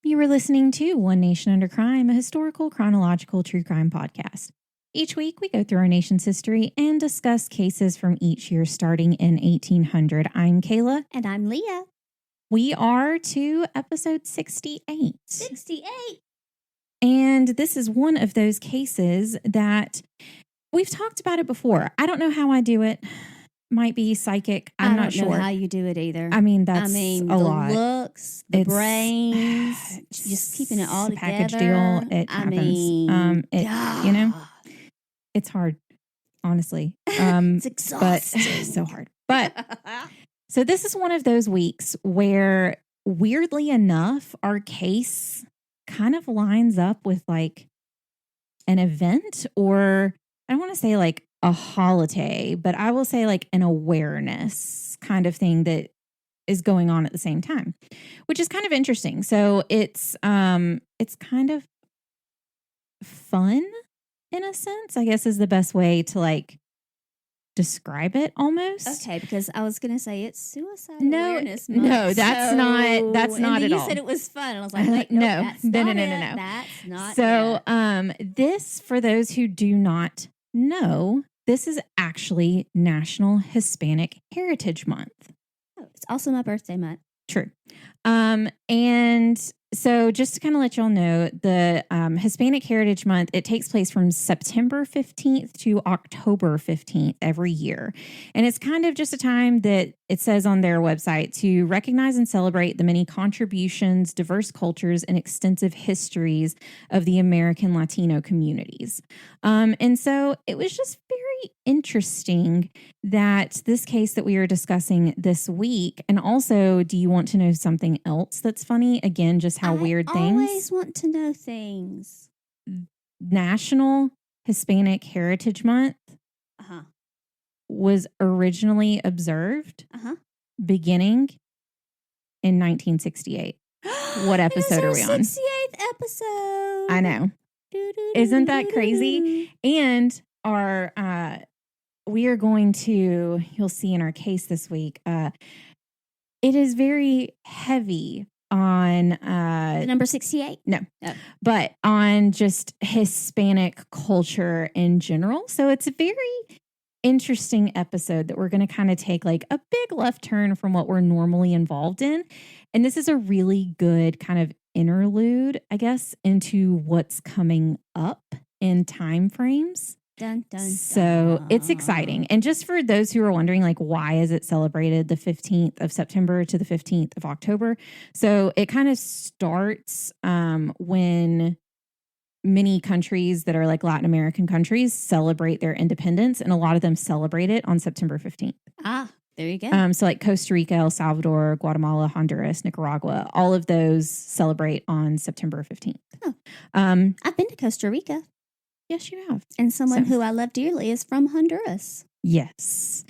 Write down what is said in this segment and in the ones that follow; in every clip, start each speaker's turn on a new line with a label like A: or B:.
A: You were listening to One Nation Under Crime, a historical, chronological true crime podcast. Each week, we go through our nation's history and discuss cases from each year starting in 1800. I'm Kayla.
B: And I'm Leah.
A: We are to episode 68.
B: 68.
A: And this is one of those cases that we've talked about it before. I don't know how I do it. Might be psychic. I'm not sure.
B: I don't know how you do it either.
A: I mean, that's a lot.
B: The looks, the brains, just keeping it all together.
A: Package deal. It happens. It's hard, honestly.
B: It's exhausting.
A: But so hard. But so this is one of those weeks where, weirdly enough, our case kind of lines up with like an event, or I don't want to say like a holiday, but I will say like an awareness kind of thing that is going on at the same time, which is kind of interesting. So it's kind of fun in a sense, I guess, is the best way to like describe it almost.
B: Okay, because I was going to say it's Suicide
A: Awareness
B: Month.
A: No, that's not at all.
B: You said it was fun, and I was like, wait,
A: no,
B: that's
A: no.
B: That's not
A: so,
B: it.
A: This, for those who do not know, this is actually National Hispanic Heritage Month.
B: Oh, it's also my birthday month.
A: True. And so just to kind of let y'all know, the Hispanic Heritage Month, it takes place from September 15th to October 15th every year. And it's kind of just a time that it says on their website to recognize and celebrate the many contributions, diverse cultures, and extensive histories of the American Latino communities. And so it was just very interesting that this case that we are discussing this week, and also, do you want to know something else that's funny? Again, just how weird things.
B: I always want to know things.
A: National Hispanic Heritage Month was originally observed beginning in 1968. What episode are we on?
B: 68th episode.
A: I know. Isn't that crazy? And we are going to, you'll see in our case this week, it is very heavy on
B: the number 68.
A: No, but on just Hispanic culture in general. So it's a very interesting episode that we're going to kind of take like a big left turn from what we're normally involved in. And this is a really good kind of interlude, I guess, into what's coming up in time frames.
B: Dun, dun, dun.
A: So it's exciting. And just for those who are wondering, like, why is it celebrated the 15th of September to the 15th of October? So it kind of starts when many countries that are like Latin American countries celebrate their independence, and a lot of them celebrate it on September 15th.
B: Ah, there you go.
A: So like Costa Rica, El Salvador, Guatemala, Honduras, Nicaragua, all of those celebrate on September 15th.
B: Oh. I've been to Costa Rica.
A: Yes, you have.
B: And someone who I love dearly is from Honduras.
A: Yes,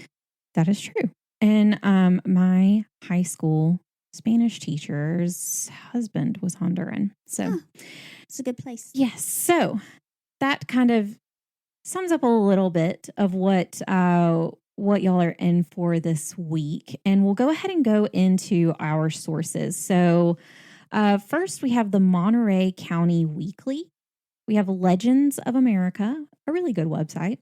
A: that is true. And my high school Spanish teacher's husband was Honduran. So
B: it's a good place.
A: Yes. So that kind of sums up a little bit of what y'all are in for this week. And we'll go ahead and go into our sources. So first, we have the Monterey County Weekly. We have Legends of America, a really good website.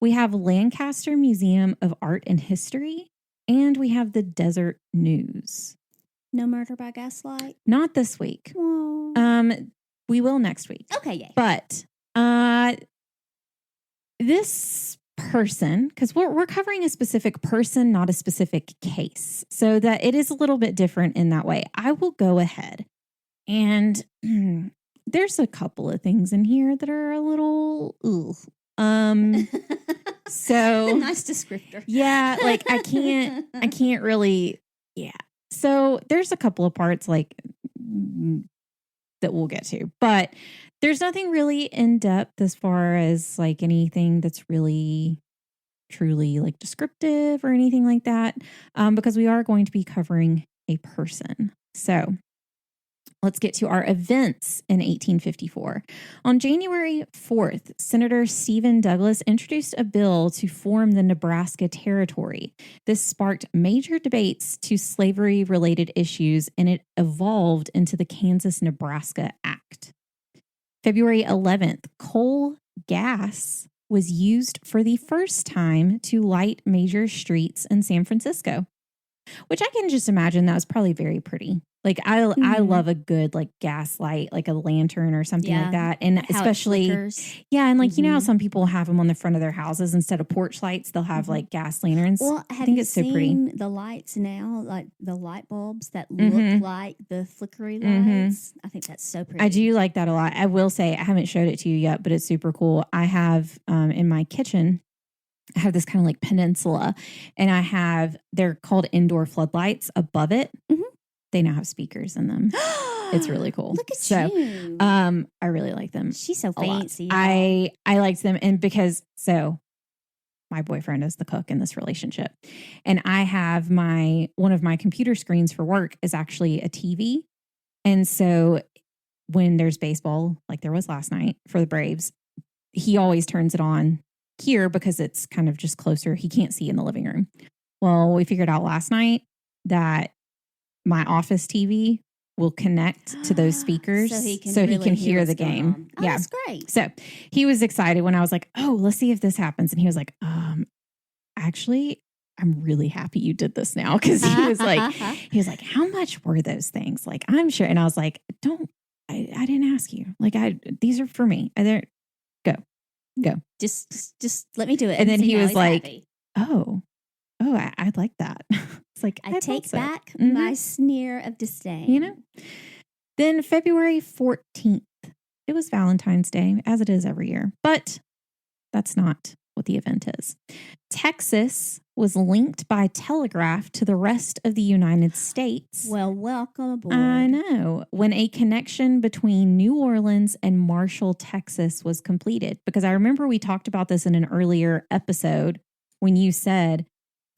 A: We have Lancaster Museum of Art and History. And we have the Desert News.
B: No Murder by Gaslight?
A: Not this week.
B: Whoa.
A: We will next week.
B: Okay, yay.
A: But this person, because we're covering a specific person, not a specific case, so that it is a little bit different in that way. I will go ahead and there's a couple of things in here that are a little so
B: nice descriptor.
A: Yeah, like I can't really, yeah. So there's a couple of parts like that we'll get to, but there's nothing really in depth as far as like anything that's really truly like descriptive or anything like that, because we are going to be covering a person. So Let's get to our events in 1854. On January 4th, Senator Stephen Douglas introduced a bill to form the Nebraska Territory. This sparked major debates to slavery-related issues, and it evolved into the Kansas-Nebraska Act. February 11th, coal gas was used for the first time to light major streets in San Francisco, which I can just imagine that was probably very pretty. Like I love a good like gas light, like a lantern or something like that. And
B: how
A: especially, and like, you know how some people have them on the front of their houses instead of porch lights, they'll have like gas lanterns.
B: Well,
A: I think it's so pretty.
B: The lights now, like the light bulbs that look like the flickery lights? I think that's so pretty.
A: I do like that a lot. I will say, I haven't showed it to you yet, but it's super cool. I have in my kitchen, I have this kind of like peninsula, and they're called indoor floodlights above it. They now have speakers in them. It's really cool.
B: Look at you.
A: I really like them.
B: She's so fancy.
A: I liked them, and because my boyfriend is the cook in this relationship, and I have one of my computer screens for work is actually a TV, and so when there's baseball, like there was last night for the Braves, he always turns it on here because it's kind of just closer. He can't see in the living room. Well, we figured out last night that my office TV will connect to those speakers so he can hear the game.
B: Oh, that's great.
A: So he was excited when I was like, oh, let's see if this happens. And he was like, actually, I'm really happy you did this now. Cause he was like, how much were those things? Like, I'm sure. And I was like, I didn't ask you. Like these are for me. Go.
B: Just let me do it.
A: And then he was like,
B: happy.
A: oh, I'd like that. It's like,
B: I take back my sneer of disdain.
A: You know? Then February 14th, it was Valentine's Day, as it is every year. But that's not what the event is. Texas was linked by telegraph to the rest of the United States.
B: Well, welcome aboard.
A: I know. When a connection between New Orleans and Marshall, Texas was completed. Because I remember we talked about this in an earlier episode when you said,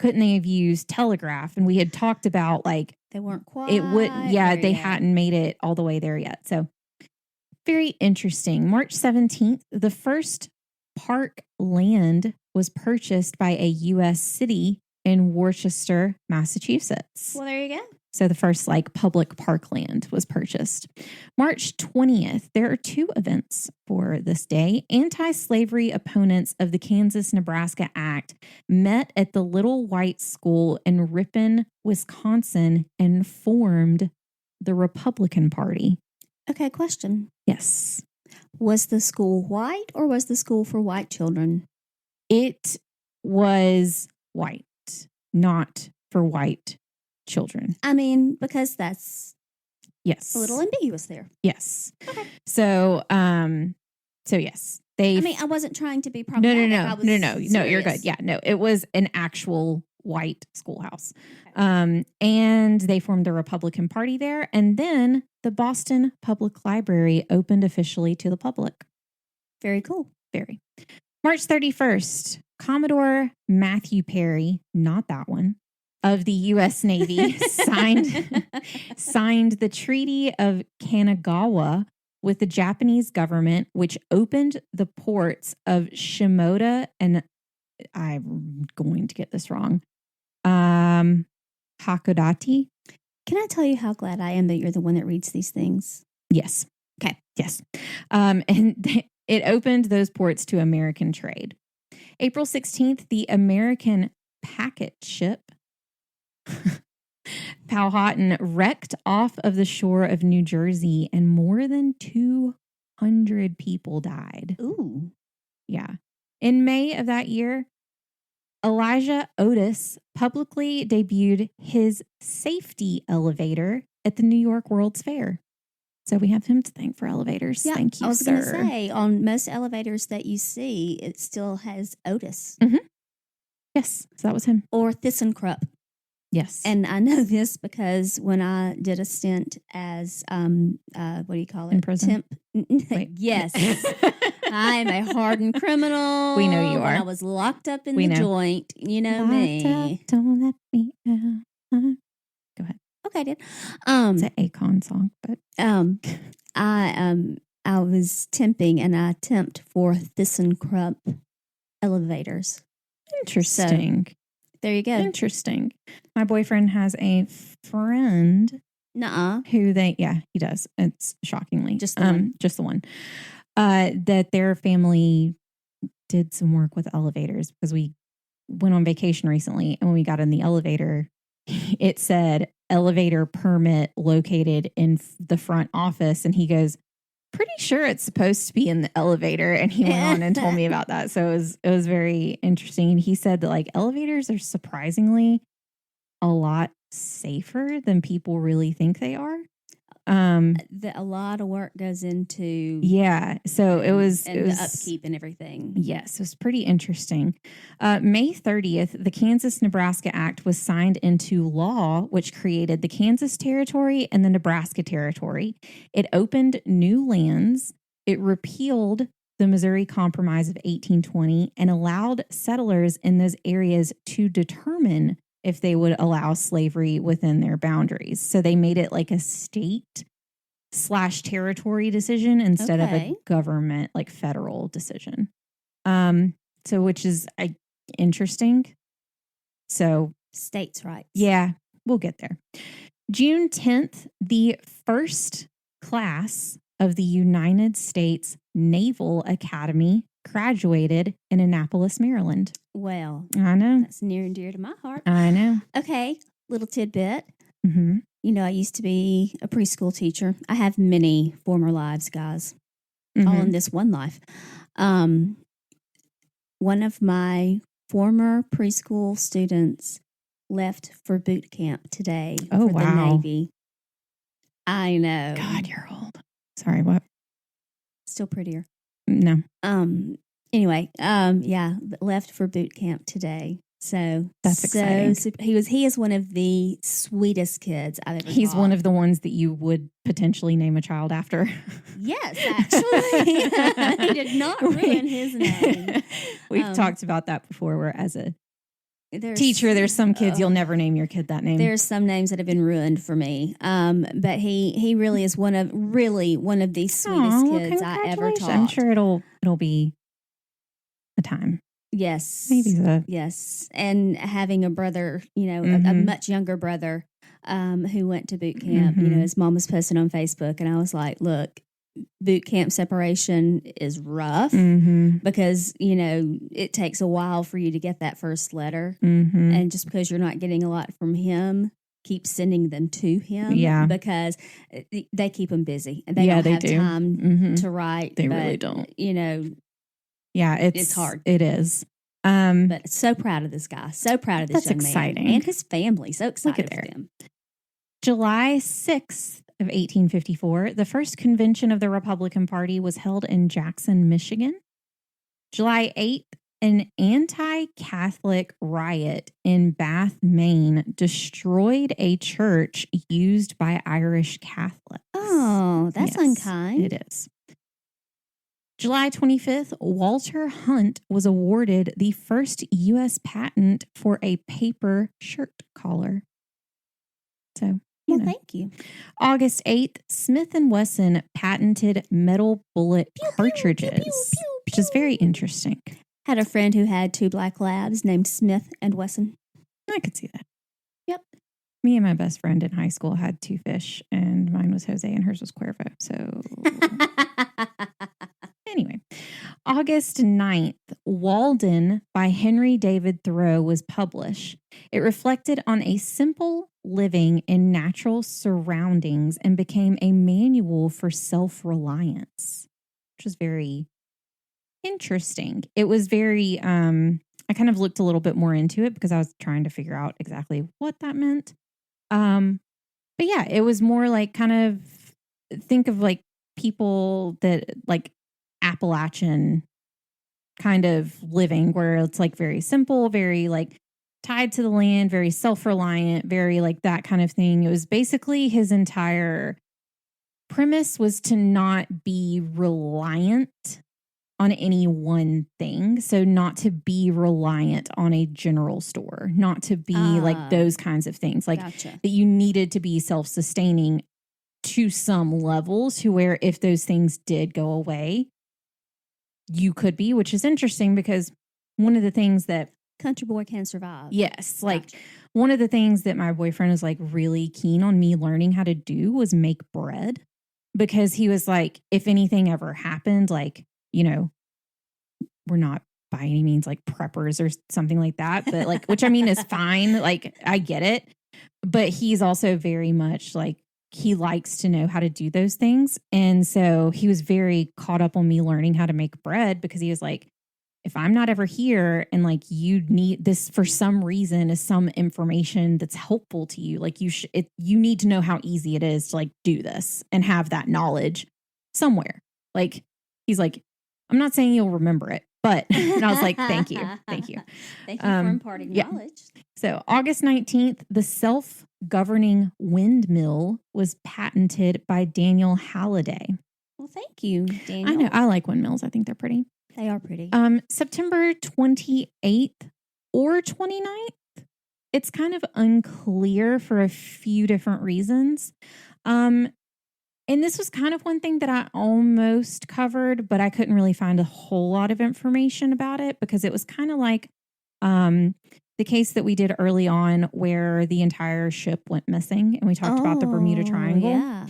A: couldn't they have used telegraph? And we had talked about like
B: they weren't quite.
A: It would, they hadn't made it all the way there yet. So very interesting. March 17th, the first park land was purchased by a U.S. city in Worcester, Massachusetts.
B: Well, there you go.
A: So the first like public parkland was purchased. March 20th, there are two events for this day. Anti-slavery opponents of the Kansas-Nebraska Act met at the Little White School in Ripon, Wisconsin, and formed the Republican Party.
B: Okay, question.
A: Yes.
B: Was the school white or was the school for white children?
A: It was white, not for white children.
B: I mean, because that's
A: yes,
B: a little ambiguous there.
A: Yes.
B: Okay.
A: So yes,
B: I wasn't trying to be problematic.
A: No, you're good. Yeah, no, it was an actual white schoolhouse,
B: Okay.
A: And they formed the Republican Party there, and then the Boston Public Library opened officially to the public.
B: Very cool.
A: Very. March 31st, Commodore Matthew Perry, not that one, of the U.S. Navy signed the Treaty of Kanagawa with the Japanese government, which opened the ports of Shimoda and I'm going to get this wrong. Hakodate.
B: Can I tell you how glad I am that you're the one that reads these things?
A: Yes.
B: Okay.
A: Yes. And it opened those ports to American trade. April 16th, the American packet ship Powhatan wrecked off of the shore of New Jersey, and more than 200 people died.
B: Ooh.
A: Yeah. In May of that year, Elijah Otis publicly debuted his safety elevator at the New York World's Fair. So we have him to thank for elevators.
B: Yeah,
A: Thank you,
B: I was
A: sir.
B: going to say, on most elevators that you see, it still has Otis.
A: Mm-hmm. Yes, so that was him.
B: Or ThyssenKrupp.
A: Yes.
B: And I know this because when I did a stint as, what do you call it?
A: In prison?
B: Temp. Yes. I'm a hardened criminal.
A: We know you are.
B: When I was locked up in the joint. You know
A: locked
B: me.
A: Up, don't let me out. Go ahead.
B: Okay, I did.
A: It's an Akon song, but
B: I was temping and I temped for ThyssenKrupp elevators.
A: interesting.
B: So, there you go.
A: Interesting. My boyfriend has a friend
B: Nuh-uh.
A: who he does. It's shockingly
B: Just the one.
A: Just the one. That their family did some work with elevators because we went on vacation recently, and when we got in the elevator, it said elevator permit located in the front office, and he goes, pretty sure it's supposed to be in the elevator. And he went on and told me about that. So it was very interesting. And he said that like elevators are surprisingly a lot safer than people really think they are.
B: A lot of work goes into
A: so it was
B: the upkeep and everything.
A: Yes, it was pretty interesting. May 30th, the Kansas-Nebraska Act was signed into law, which created the Kansas Territory and the Nebraska Territory. It opened new lands. It repealed the Missouri Compromise of 1820 and allowed settlers in those areas to determine if they would allow slavery within their boundaries. So they made it like a state/territory decision instead of a government, like federal decision. So which is interesting. So
B: states' rights.
A: Yeah, we'll get there. June 10th, the first class of the United States Naval Academy graduated in Annapolis, Maryland.
B: Well,
A: I know.
B: That's near and dear to my heart.
A: I know.
B: Okay, little tidbit.
A: Mm-hmm.
B: You know, I used to be a preschool teacher. I have many former lives, guys, all in this one life. One of my former preschool students left for boot camp today for the Navy. I know.
A: God, you're old. Sorry, what?
B: Still prettier.
A: No.
B: Anyway, left for boot camp today. So
A: that's exciting.
B: He is one of the sweetest kids I've ever
A: He's
B: taught.
A: one of the ones that you would potentially name a child after.
B: Yes, actually. He did not ruin his name.
A: We've talked about that before, where as a teacher, there's some kids you'll never name your kid that name.
B: There's some names that have been ruined for me. But he really is one of the sweetest kids I ever taught.
A: I'm sure it'll be a time.
B: Yes.
A: Maybe so.
B: Yes. And having a brother, a much younger brother who went to boot camp, his mom was posting on Facebook, and I was like, look, boot camp separation is rough because, it takes a while for you to get that first letter. And just because you're not getting a lot from him, keep sending them to him.
A: Yeah.
B: Because they keep him busy. And they don't have time to write.
A: They really don't.
B: Yeah, it's hard.
A: It is.
B: But so proud of this guy. So proud of this young
A: exciting.
B: man. And his family. So excited for them.
A: July 6th of 1854, the first convention of the Republican Party was held in Jackson, Michigan. July 8th, an anti-Catholic riot in Bath, Maine destroyed a church used by Irish Catholics.
B: Oh, that's unkind.
A: It is. July 25th, Walter Hunt was awarded the first U.S. patent for a paper shirt collar. So,
B: thank you.
A: August 8th, Smith & Wesson patented metal bullet cartridges, which is very interesting.
B: Had a friend who had 2 black labs named Smith & Wesson.
A: I could see that.
B: Yep.
A: Me and my best friend in high school had 2 fish, and mine was Jose and hers was Cuervo. So... Anyway, August 9th, Walden by Henry David Thoreau was published. It reflected on a simple living in natural surroundings and became a manual for self-reliance, which was very interesting. It was very, I kind of looked a little bit more into it because I was trying to figure out exactly what that meant. But yeah, it was more like kind of think of like people that like Appalachian kind of living where it's like very simple, very like tied to the land, very self-reliant, very like that kind of thing. It was basically his entire premise was to not be reliant on any one thing. So not to be reliant on a general store, not to be like those kinds of things. Like
B: Gotcha.
A: that you needed to be self-sustaining to some level to where if those things did go away, you could be, which is interesting because one of the things that
B: Country boy can survive.
A: yes, like
B: Gotcha.
A: one of the things that my boyfriend was like really keen on me learning how to do was make bread, because he was like, if anything ever happened, like, you know, we're not by any means like preppers or something like that, but like, which I mean is fine. Like, I get it. But he's also very much like, he likes to know how to do those things. And so he was very caught up on me learning how to make bread, because he was like, if I'm not ever here and like you need this for some reason is some information that's helpful to you, like you need to know how easy it is to like do this and have that knowledge somewhere. Like he's like, I'm not saying you'll remember it, but and I was like, thank you.
B: Thank you for imparting knowledge.
A: So August 19th, the self-governing windmill was patented by Daniel Halliday.
B: Well, thank you, Daniel.
A: I know. I like windmills. I think they're pretty.
B: They are pretty.
A: September 28th or 29th. It's kind of unclear for a few different reasons. And this was kind of one thing that I almost covered, but I couldn't really find a whole lot of information about it, because it was kind of like the case that we did early on where the entire ship went missing, and we talked about the Bermuda Triangle.
B: Yeah.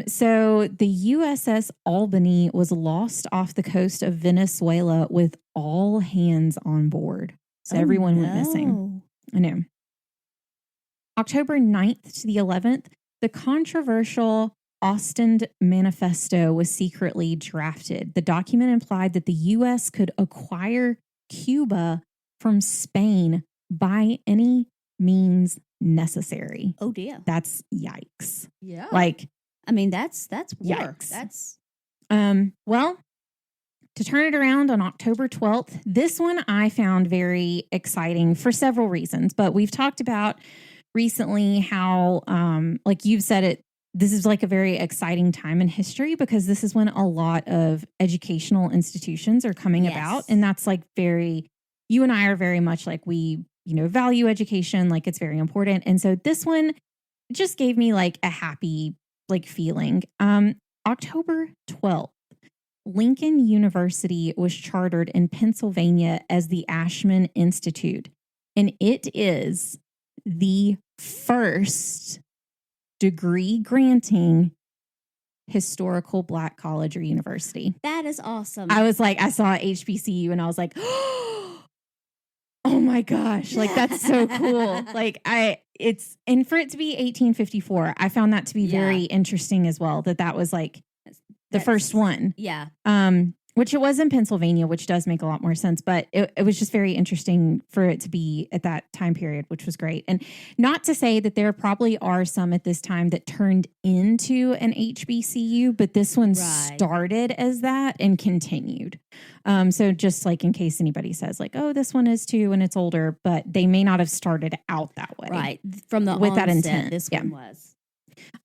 A: So the USS Albany was lost off the coast of Venezuela with all hands on board. So everyone went missing. I know. October 9th to the 11th, the controversial Ostend Manifesto was secretly drafted. The document implied that the U.S. could acquire Cuba from Spain by any means necessary.
B: Oh, dear.
A: That's yikes.
B: Yeah.
A: Like,
B: I mean, that's war.
A: Yikes.
B: That's
A: well, to turn it around on October 12th, this one I found very exciting for several reasons, but we've talked about recently how, like you've said it, this is like a very exciting time in history, because this is when a lot of educational institutions are coming about. And that's like you and I are very much like we, value education, like it's very important. And so this one just gave me like a happy feeling. October 12th, Lincoln University was chartered in Pennsylvania as the Ashman Institute, and it is the first degree granting historical Black college or university.
B: That is awesome.
A: I was like, I saw HBCU and I was like, oh my gosh, like that's so cool. Like and for it to be 1854, I found that to be very interesting as well, that was like the first one.
B: Yeah.
A: Which it was in Pennsylvania, which does make a lot more sense, but it was just very interesting for it to be at that time period, which was great. And not to say that there probably are some at this time that turned into an HBCU, but this one started as that and continued. So just like in case anybody says like, oh, this one is too, and it's older, but they may not have started out that way.
B: Right. From the
A: with
B: onset,
A: that intent.
B: this one was.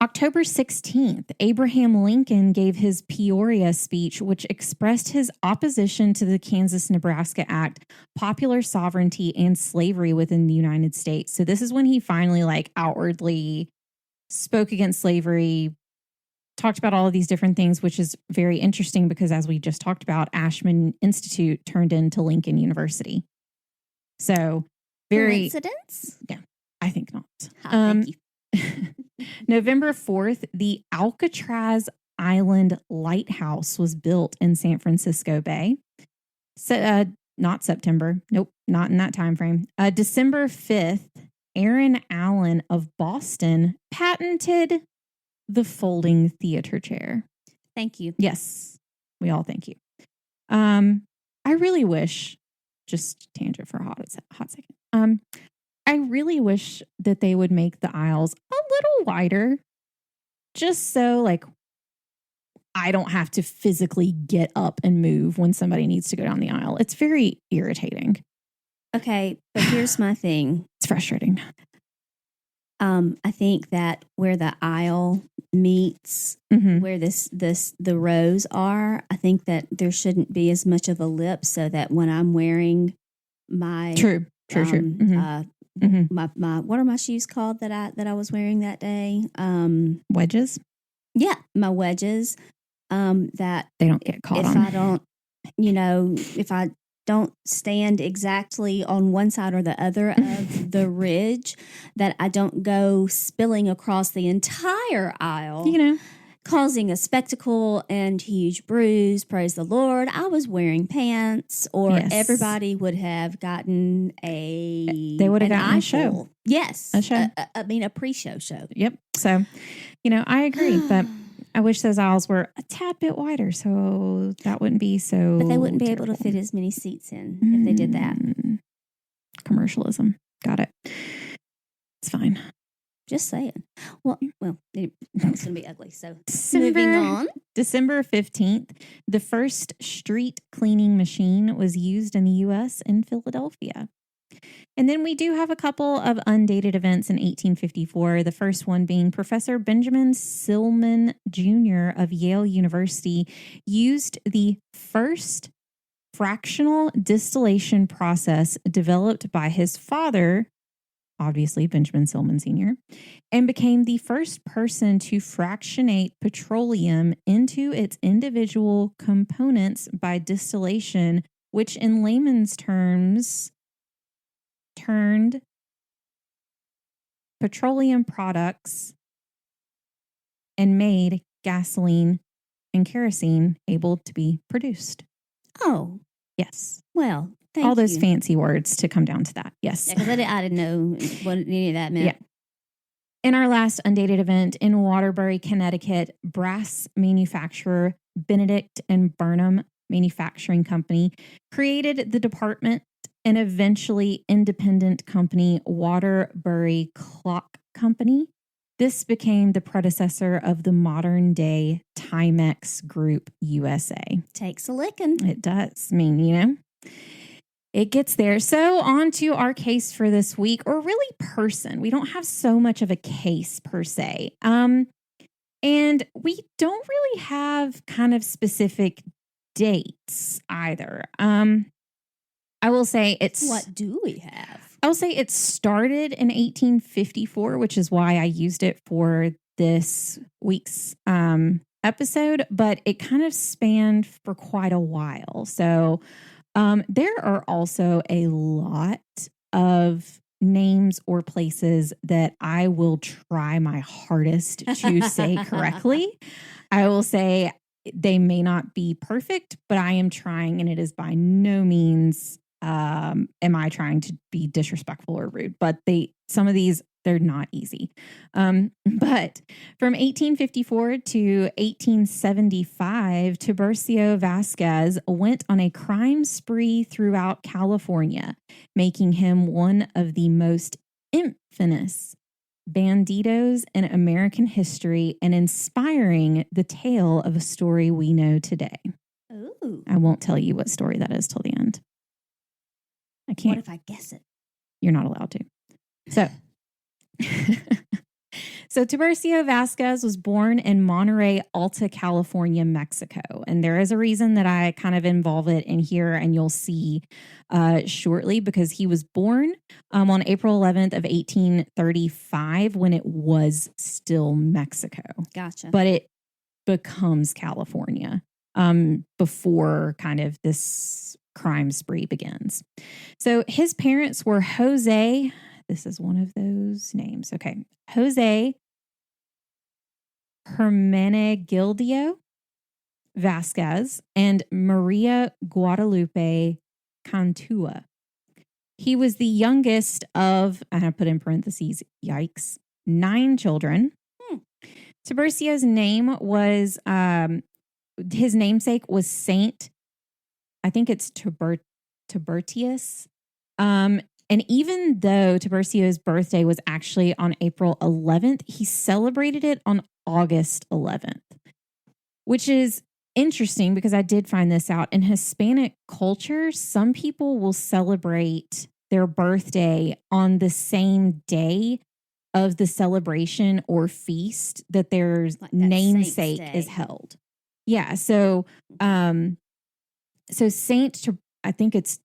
A: October 16th, Abraham Lincoln gave his Peoria speech, which expressed his opposition to the Kansas-Nebraska Act, popular sovereignty, and slavery within the United States. So this is when he finally like outwardly spoke against slavery, talked about all of these different things, which is very interesting because as we just talked about, Ashman Institute turned into Lincoln University. So very...
B: Coincidence?
A: Yeah, I think not.
B: Thank you.
A: November 4th, the Alcatraz Island Lighthouse was built in San Francisco Bay. Not September. Nope, not in that time frame. December 5th, Aaron Allen of Boston patented the folding theater chair.
B: Thank you.
A: Yes, we all thank you. I really wish, just tangent for a hot second. I really wish that they would make the aisles a little wider, just so like I don't have to physically get up and move when somebody needs to go down the aisle. It's very irritating.
B: Okay, but here's my thing.
A: It's frustrating.
B: I think that where the aisle meets where the rows are, I think that there shouldn't be as much of a lip, so that when I'm wearing my
A: true.
B: My what are my shoes called that I was wearing that day?
A: Wedges.
B: Yeah, my wedges. That
A: they don't get caught
B: if
A: on.
B: I don't, if I don't stand exactly on one side or the other of the ridge, that I don't go spilling across the entire aisle, causing a spectacle and huge bruise. Praise the Lord. I was wearing pants, or everybody would have gotten
A: they would have gotten a show.
B: Yes.
A: A show.
B: A pre-show show.
A: Yep. So, I agree, but I wish those aisles were a tad bit wider, so that wouldn't be so.
B: But they wouldn't be able to fit as many seats in if they did that.
A: Commercialism. Got it. It's fine.
B: Just saying. Well, that was going to be ugly. So moving on.
A: December 15th, the first street cleaning machine was used in the U.S. in Philadelphia. And then we do have a couple of undated events in 1854. The first one being Professor Benjamin Silman Jr. of Yale University used the first fractional distillation process developed by his father, obviously Benjamin Silman Sr., and became the first person to fractionate petroleum into its individual components by distillation, which in layman's terms turned petroleum products and made gasoline and kerosene able to be produced.
B: Oh.
A: Yes.
B: Well,
A: all those fancy words to come down to that. Yes.
B: Because I didn't know what any of that meant.
A: Yeah. In our last undated event in Waterbury, Connecticut, brass manufacturer Benedict and Burnham Manufacturing Company created the department and eventually independent company Waterbury Clock Company. This became the predecessor of the modern day Timex Group USA.
B: Takes a licking.
A: It does. It gets there. So on to our case for this week, or really person. We don't have so much of a case per se. And we don't really have kind of specific dates either. I will say it's...
B: What do we have?
A: I will say it started in 1854, which is why I used it for this week's episode, but it kind of spanned for quite a while. So there are also a lot of names or places that I will try my hardest to say correctly. I will say they may not be perfect, but I am trying, and it is by no means am I trying to be disrespectful or rude, but some of these, they're not easy. But from 1854 to 1875, Tiburcio Vasquez went on a crime spree throughout California, making him one of the most infamous banditos in American history and inspiring the tale of a story we know today.
B: Ooh.
A: I won't tell you what story that is till the end. I can't.
B: What if I guess it?
A: You're not allowed to. So Tiburcio Vasquez was born in Monterey, Alta California, Mexico. And there is a reason that I kind of involve it in here, and you'll see shortly, because he was born on April 11th of 1835 when it was still Mexico.
B: Gotcha.
A: But it becomes California before kind of this crime spree begins. So his parents were Jose. This is one of those names. Okay. Jose Hermenegildo Vasquez and Maria Guadalupe Cantua. He was the youngest of, and I put in parentheses, yikes, 9 children. Tiburcio's name was, his namesake was Saint, I think it's Tiburtius. And even though Tiburcio's birthday was actually on April 11th, he celebrated it on August 11th, which is interesting because I did find this out. In Hispanic culture, some people will celebrate their birthday on the same day of the celebration or feast that their
B: Like that
A: namesake
B: saint's
A: is
B: day.
A: held. Yeah. So I think it's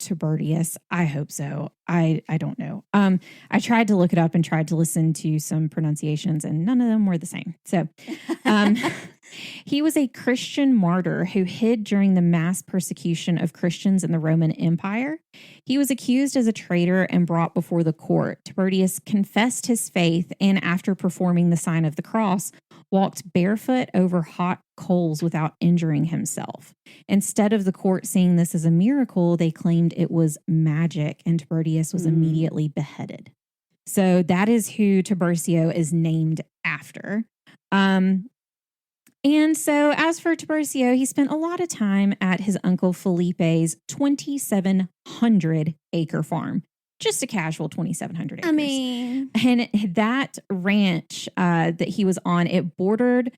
A: Tiburtius. I hope so. I don't know. I tried to look it up and tried to listen to some pronunciations, and none of them were the same. So, he was a Christian martyr who hid during the mass persecution of Christians in the Roman Empire. He was accused as a traitor and brought before the court. Tiburtius confessed his faith and, after performing the sign of the cross, walked barefoot over hot coals without injuring himself. Instead of the court seeing this as a miracle, they claimed it was magic, and Tiburtius was immediately beheaded. So that is who Tiburcio is named after. And so as for Tiburcio, he spent a lot of time at his uncle Felipe's 2,700 acre farm. Just a casual 2,700 acres.
B: I mean,
A: and that ranch that he was on, it bordered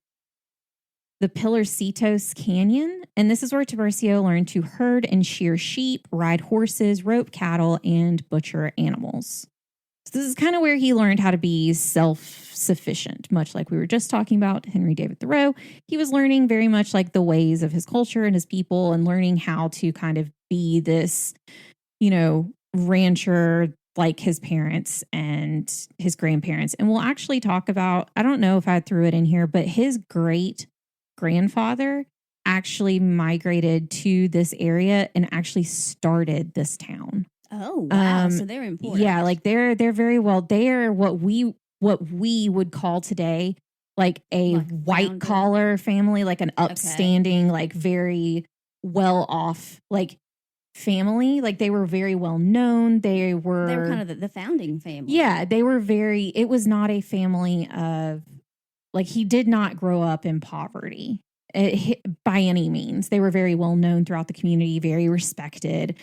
A: the Pilarcitos Canyon. And this is where Tiburcio learned to herd and shear sheep, ride horses, rope cattle, and butcher animals. So this is kind of where he learned how to be self-sufficient, much like we were just talking about Henry David Thoreau. He was learning very much like the ways of his culture and his people, and learning how to kind of be this, rancher like his parents and his grandparents. And we'll actually talk about, I don't know if I threw it in here, but his great grandfather actually migrated to this area and actually started this town.
B: Oh, wow. So they're important.
A: Yeah, like they're very well, they're what we would call today like a white collar family, like an upstanding, like very well off, like family. Like they were very well known. They were
B: kind of the founding family.
A: Yeah, they were it was not a family of, like, he did not grow up in poverty by any means. They were very well known throughout the community, very respected,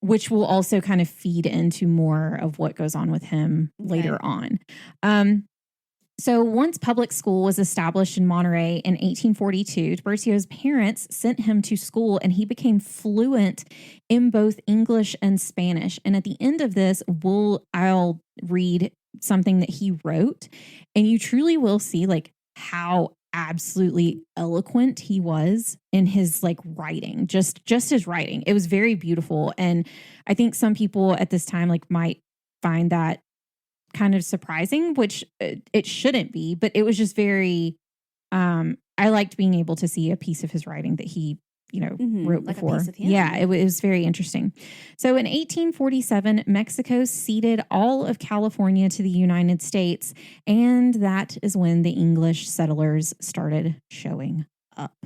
A: which will also kind of feed into more of what goes on with him later on. So once public school was established in Monterey in 1842, Tiburcio's parents sent him to school, and he became fluent in both English and Spanish. And at the end of this, I'll read something that he wrote, and you truly will see like how absolutely eloquent he was in his like writing, just his writing. It was very beautiful. And I think some people at this time like might find that kind of surprising, which it shouldn't be, but it was just very, I liked being able to see a piece of his writing that he, wrote like before. Yeah, it was very interesting. So in 1847, Mexico ceded all of California to the United States, and that is when the English settlers started showing up.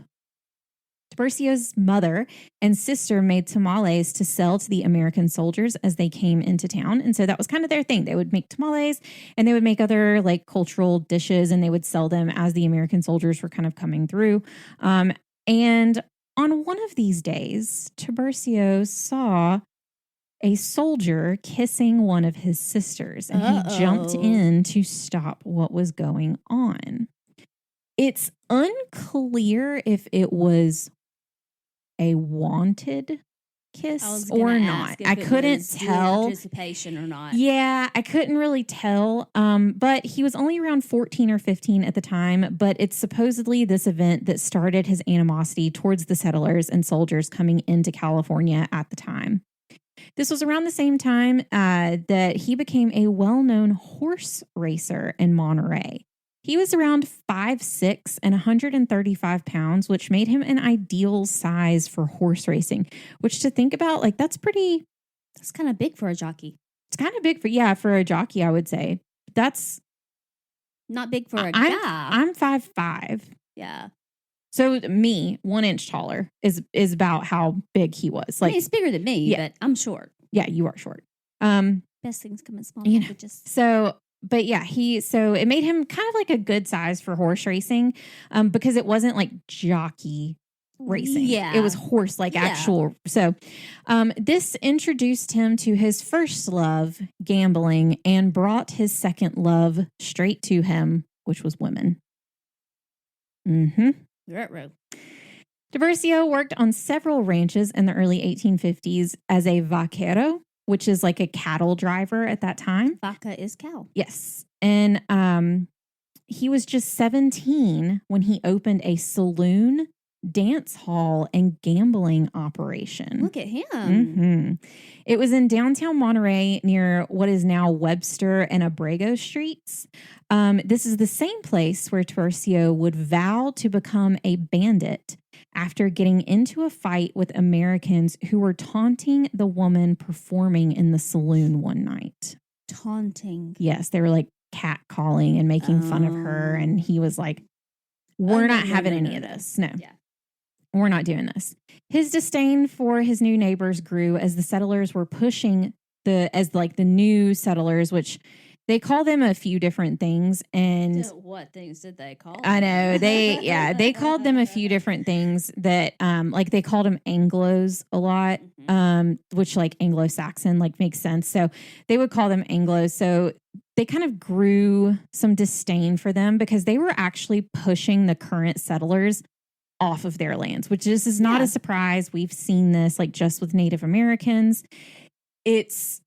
A: Tiburcio's mother and sister made tamales to sell to the American soldiers as they came into town. And so that was kind of their thing. They would make tamales, and they would make other like cultural dishes, and they would sell them as the American soldiers were kind of coming through. And on one of these days, Tiburcio saw a soldier kissing one of his sisters, and he jumped in to stop what was going on. It's unclear if it was a wanted kiss or not. I couldn't tell.
B: Participation or not.
A: Yeah, I couldn't really tell. But he was only around 14 or 15 at the time. But it's supposedly this event that started his animosity towards the settlers and soldiers coming into California at the time. This was around the same time that he became a well-known horse racer in Monterey. He was around 5'6" and 135 pounds, which made him an ideal size for horse racing, which, to think about, like, that's
B: kind of big for a jockey.
A: It's kind of big for a jockey, I would say. That's
B: not big for a guy.
A: I'm 5'5".
B: Yeah.
A: So me, 1 inch taller, is about how big he was. Like,
B: I mean, it's bigger than me, but I'm short.
A: Yeah, you are short.
B: Best things come in small packages.
A: But yeah, so it made him kind of like a good size for horse racing, because it wasn't like jockey racing.
B: Yeah.
A: It was horse, like actual. So this introduced him to his first love, gambling, and brought his second love straight to him, which was women. Tiburcio worked on several ranches in the early 1850s as a vaquero, which is like a cattle driver at that time.
B: Vaca is cow.
A: Yes. And he was just 17 when he opened a saloon, dance hall, and gambling operation.
B: Look at him.
A: Mm-hmm. It was in downtown Monterey near what is now Webster and Abrego streets. This is the same place where Tiburcio would vow to become a bandit after getting into a fight with Americans who were taunting the woman performing in the saloon one night.
B: Taunting.
A: Yes, they were like catcalling and making fun of her. And he was like, we're not having any of this. No.
B: Yeah.
A: We're not doing this. His disdain for his new neighbors grew as the settlers were pushing the new settlers, which they call them a few different things. And
B: what things did they call them?
A: I know they called them a few different things that, like they called them Anglos a lot, which like Anglo-Saxon, like makes sense. So they would call them Anglos. So they kind of grew some disdain for them because they were actually pushing the current settlers off of their lands, which is not a surprise. We've seen this like just with Native Americans. It's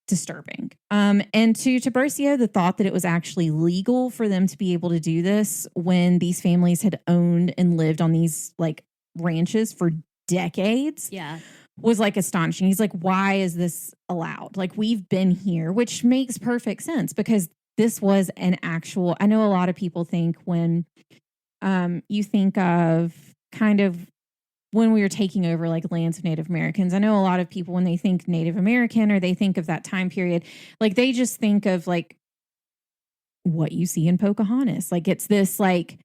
A: disturbing. And to Tiburcio, the thought that it was actually legal for them to be able to do this when these families had owned and lived on these like ranches for decades was like astonishing. He's like, why is this allowed? Like, we've been here, which makes perfect sense because this was an actual, I know a lot of people think when you think of kind of when we were taking over like lands of Native Americans. I know a lot of people when they think Native American or they think of that time period, like they just think of like what you see in Pocahontas. Like it's this like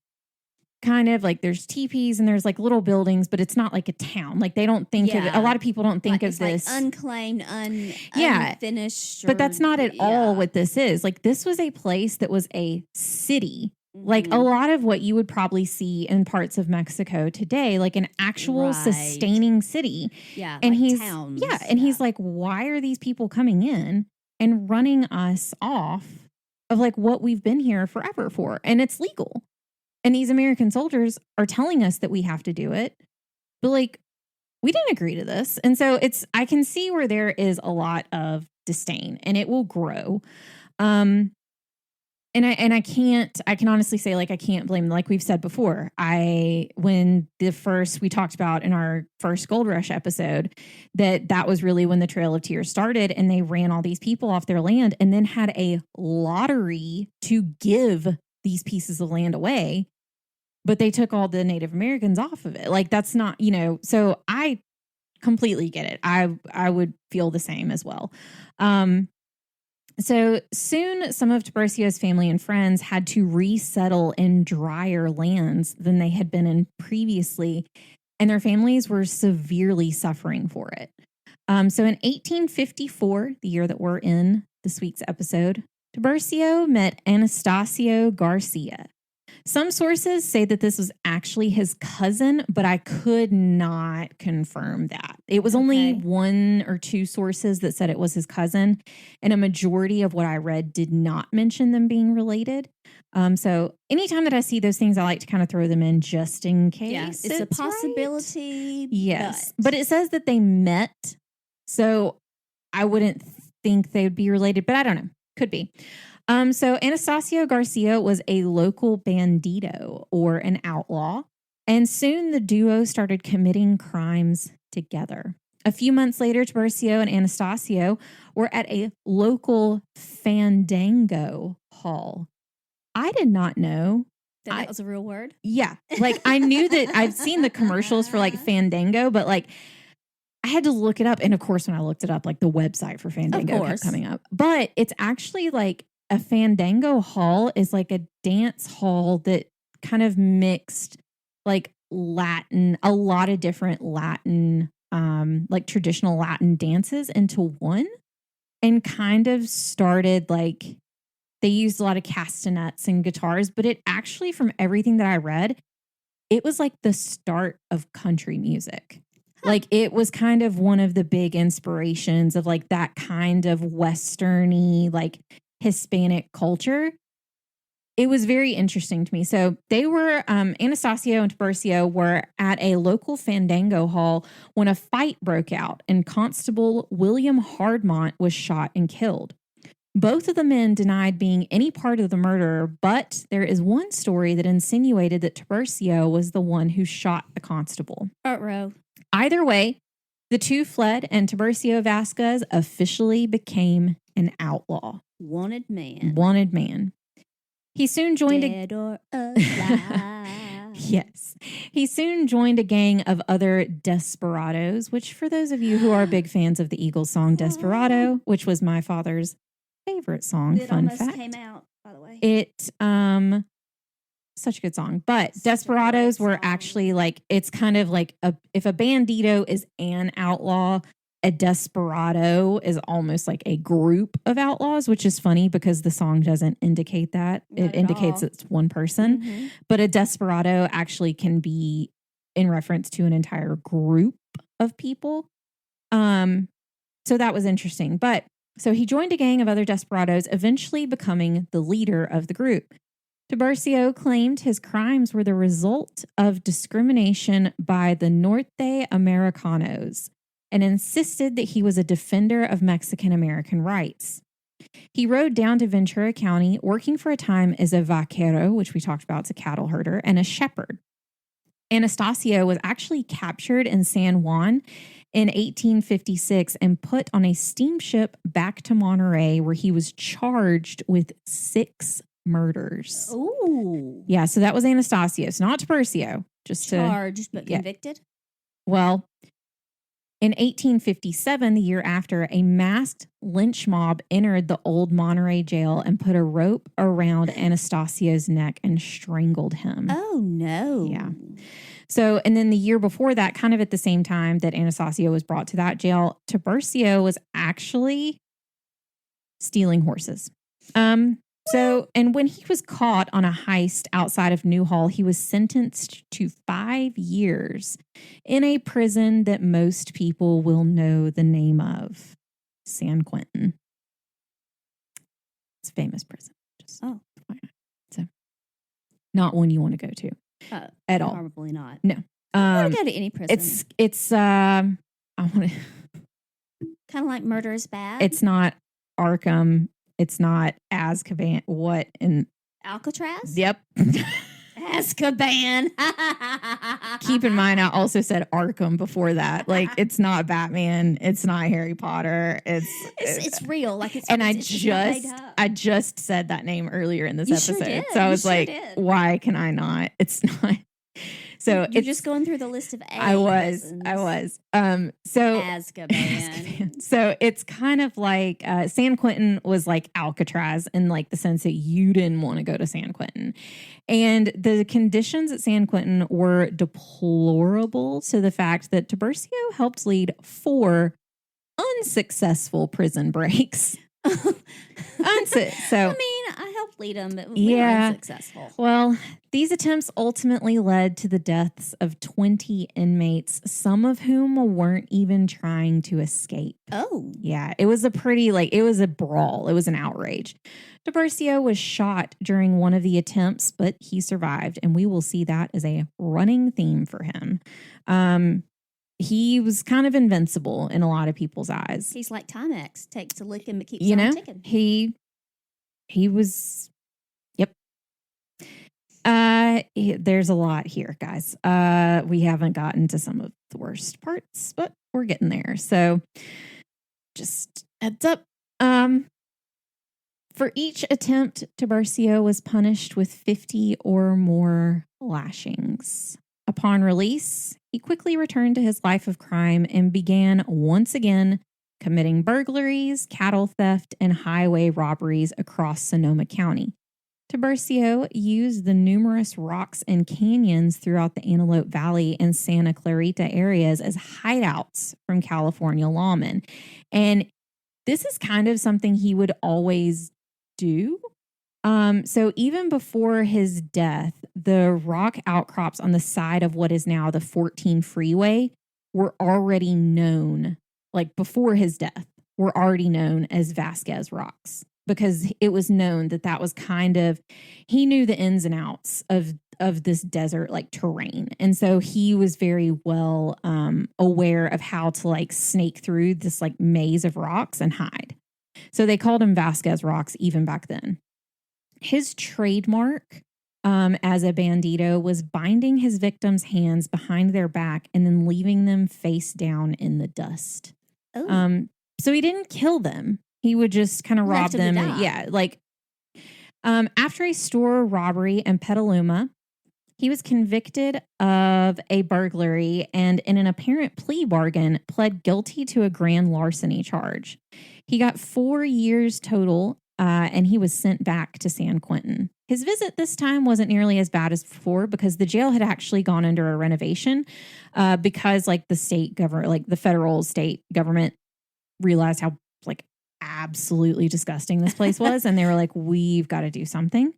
A: kind of like there's teepees and there's like little buildings, but it's not like a town. Like they don't think of it. A lot of people don't think
B: like,
A: of this
B: like unclaimed, unfinished.
A: But that's not at all what this is. Like this was a place that was a city. Like a lot of what you would probably see in parts of Mexico today, like an actual sustaining city.
B: Yeah.
A: And
B: like towns.
A: He's like, why are these people coming in and running us off of like what we've been here forever for? And it's legal. And these American soldiers are telling us that we have to do it. But like, we didn't agree to this. And so I can see where there is a lot of disdain and it will grow. And I can honestly say, like, I can't blame them. Like we've said before, when we talked about in our first Gold Rush episode, that was really when the Trail of Tears started and they ran all these people off their land and then had a lottery to give these pieces of land away. But they took all the Native Americans off of it. Like that's not, so I completely get it. I would feel the same as well. So soon, some of Tiburcio's family and friends had to resettle in drier lands than they had been in previously, and their families were severely suffering for it. So in 1854, the year that we're in this week's episode, Tiburcio met Anastasio Garcia. Some sources say that this was actually his cousin, but I could not confirm that. It was only one or two sources that said it was his cousin, and a majority of what I read did not mention them being related. So anytime that I see those things, I like to kind of throw them in just in case.
B: Yeah, it's a possibility.
A: Right. Yes, but it says that they met, so I wouldn't think they would be related, but I don't know. Could be. So Anastasio Garcia was a local bandito or an outlaw, and soon the duo started committing crimes together. A few months later, Tiburcio and Anastasio were at a local fandango hall. I did not know
B: that was a real word.
A: Yeah. Like I knew that I've seen the commercials for like fandango, but like I had to look it up. And of course, when I looked it up, like the website for fandango kept coming up, but it's actually like a fandango hall is like a dance hall that kind of mixed like Latin, a lot of different Latin, like traditional Latin dances into one, and kind of started like they used a lot of castanets and guitars, but it actually, from everything that I read, it was like the start of country music. Like it was kind of one of the big inspirations of like that kind of Westerny, like Hispanic culture. it was very interesting to me. So they were, Anastasio and Tiburcio were at a local Fandango hall when a fight broke out and Constable William Hardmont was shot and killed. Both of the men denied being any part of the murder, but there is one story that insinuated that Tiburcio was the one who shot the constable.
B: Row.
A: Either way, the two fled and Tiburcio Vasquez officially became an outlaw.
B: Wanted man.
A: Wanted man. He soon joined
B: Dead or alive.
A: Yes. He soon joined a gang of other desperados, which for those of you who are big fans of the Eagles song Desperado, which was my father's favorite song,
B: it
A: fun
B: almost
A: fact.
B: came out, by the way.
A: It such a good song. But Desperados were actually like, it's kind of like if a bandito is an outlaw, a desperado is almost like a group of outlaws, which is funny because the song doesn't indicate that. It indicates it's one person.
B: Mm-hmm.
A: But a desperado actually can be in reference to an entire group of people. So that was interesting. But so he joined a gang of other desperados, eventually becoming the leader of the group. Tiburcio claimed his crimes were the result of discrimination by the Norte Americanos and insisted that he was a defender of Mexican American rights. He rode down to Ventura County, working for a time as a vaquero, which we talked about, as a cattle herder, and a shepherd. Anastasio was actually captured in San Juan in 1856 and put on a steamship back to Monterey, where he was charged with 6 murders.
B: Ooh.
A: Yeah, so that was Anastasio. So not Tiburcio. Just
B: charged, but convicted?
A: Well, in 1857, the year after, a masked lynch mob entered the old Monterey jail and put a rope around Anastasio's neck and strangled him.
B: Oh, no.
A: Yeah. So, and then the year before that, kind of at the same time that Anastasio was brought to that jail, Tiburcio was actually stealing horses. And when he was caught on a heist outside of Newhall, he was sentenced to 5 years in a prison that most people will know the name of, San Quentin. It's a famous prison. So, not one you want to go to at all.
B: Probably not.
A: No.
B: I want to go to any prison.
A: It's I want to
B: kind of like Murder is Bad.
A: It's not Arkham. It's not Azkaban. What in
B: Alcatraz?
A: Yep.
B: Azkaban.
A: Keep in mind, I also said Arkham before that. Like, it's not Batman. It's not Harry Potter.
B: It's real. Like it's.
A: And
B: it's
A: I just said that name earlier in this
B: you
A: episode.
B: Sure did.
A: So I was
B: did.
A: why can I not? It's not. So
B: you're just going through the list of A.
A: I was. So
B: Azkaban.
A: So it's kind of like San Quentin was like Alcatraz in like the sense that you didn't want to go to San Quentin, and the conditions at San Quentin were deplorable. To the fact that Tiburcio helped lead 4 unsuccessful prison breaks.
B: I mean, I helped lead them, but we were unsuccessful.
A: Well, these attempts ultimately led to the deaths of 20 inmates, some of whom weren't even trying to escape.
B: Oh.
A: Yeah, it was it was a brawl. It was an outrage. Tiburcio was shot during one of the attempts, but he survived, and we will see that as a running theme for him. He was kind of invincible in a lot of people's eyes.
B: He's like Timex, takes a lick and keeps on ticking.
A: He was, yep. There's a lot here, guys. We haven't gotten to some of the worst parts, but we're getting there. So just heads up. For each attempt, Tiburcio was punished with 50 or more lashings. Upon release, he quickly returned to his life of crime and began once again committing burglaries, cattle theft, and highway robberies across Sonoma County. Tiburcio used the numerous rocks and canyons throughout the Antelope Valley and Santa Clarita areas as hideouts from California lawmen. And this is kind of something he would always do. So even before his death, the rock outcrops on the side of what is now the 14 freeway were already known, like before his death, were already known as Vasquez rocks. because it was known that was kind of, he knew the ins and outs of this desert like terrain. And so he was very well aware of how to like snake through this like maze of rocks and hide. So they called him Vasquez Rocks even back then. His trademark as a bandito was binding his victims' hands behind their back and then leaving them face down in the dust. Oh. So he didn't kill them. He would just kind of rob them. After a store robbery in Petaluma, he was convicted of a burglary and in an apparent plea bargain pled guilty to a grand larceny charge. He got 4 years total and he was sent back to San Quentin. His visit this time wasn't nearly as bad as before because the jail had actually gone under a renovation because like the state government, like the federal state government realized how like absolutely disgusting this place was. And they were like, we've got to do something.